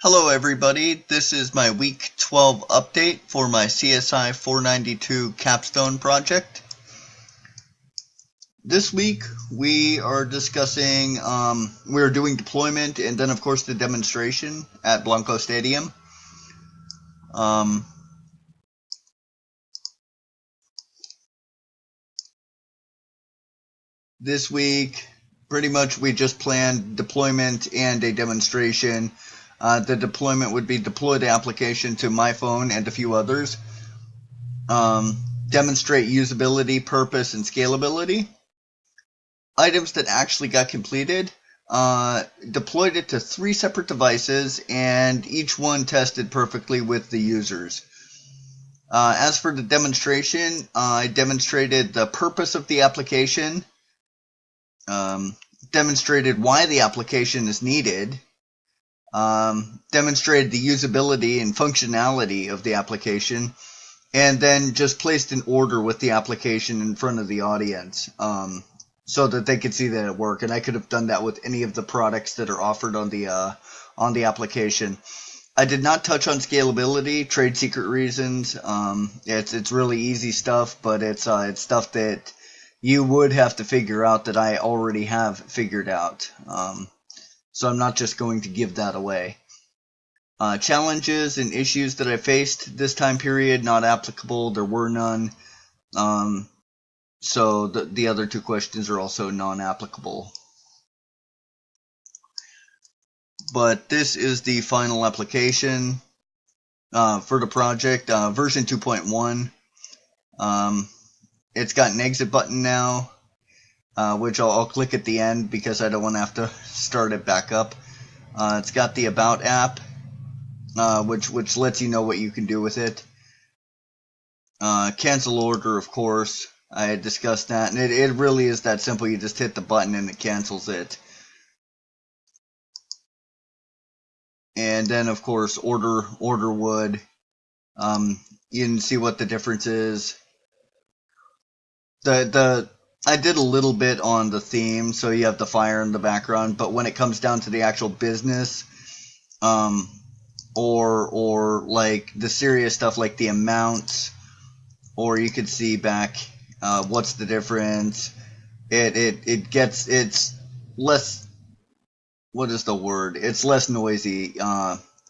Hello everybody, this is my week 12 update for my CSI 492 Capstone project. This week we are discussing, we're doing deployment and then of course the demonstration at Blanco Stadium. This week pretty much we just planned deployment and a demonstration. The deployment would be deploy the application to my phone and a few others. Demonstrate usability, purpose, and scalability. Items that actually got completed. Deployed it to 3 separate devices, and each one tested perfectly with the users. As for the demonstration, I demonstrated the purpose of the application, demonstrated why the application is needed, demonstrated the usability and functionality of the application, and then just placed an order with the application in front of the audience so that they could see that it worked. And I could have done that with any of the products that are offered on the application. I did not touch on scalability, trade secret reasons. It's really easy stuff, but it's stuff that you would have to figure out that I already have figured out. So I'm not just going to give that away. Challenges and issues that I faced this time period, not applicable. There were none. So the other 2 questions are also non-applicable. But this is the final application for the project, version 2.1. It's got an exit button now, which I'll click at the end because I don't want to have to start it back up. It's got the About app, which lets you know what you can do with it. Cancel order, of course. I had discussed that, and it really is that simple. You just hit the button and it cancels it. And then, of course, order would. You can see what the difference is. I did a little bit on the theme, so you have the fire in the background, but when it comes down to the actual business, or like the serious stuff like the amounts, or you could see back what's the difference. It's less, what is the word? It's less noisy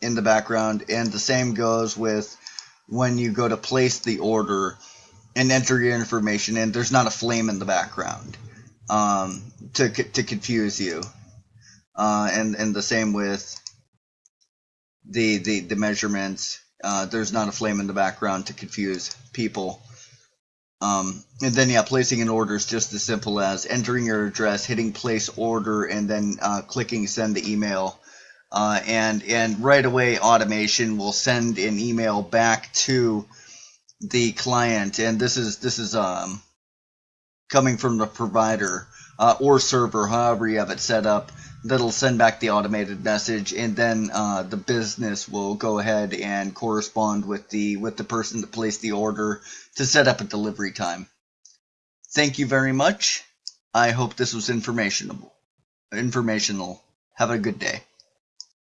in the background, and the same goes with when you go to place the order and enter your information, and there's not a flame in the background to confuse you. And the same with the measurements. There's not a flame in the background to confuse people. And then, yeah, placing an order is just as simple as entering your address, hitting place order, and then clicking send the email. And right away, automation will send an email back to the client, and this is coming from the provider or server, however you have it set up. That'll send back the automated message, and then the business will go ahead and correspond with the person that placed the order to set up a delivery time. Thank you very much. I hope this was informational. Have a good day.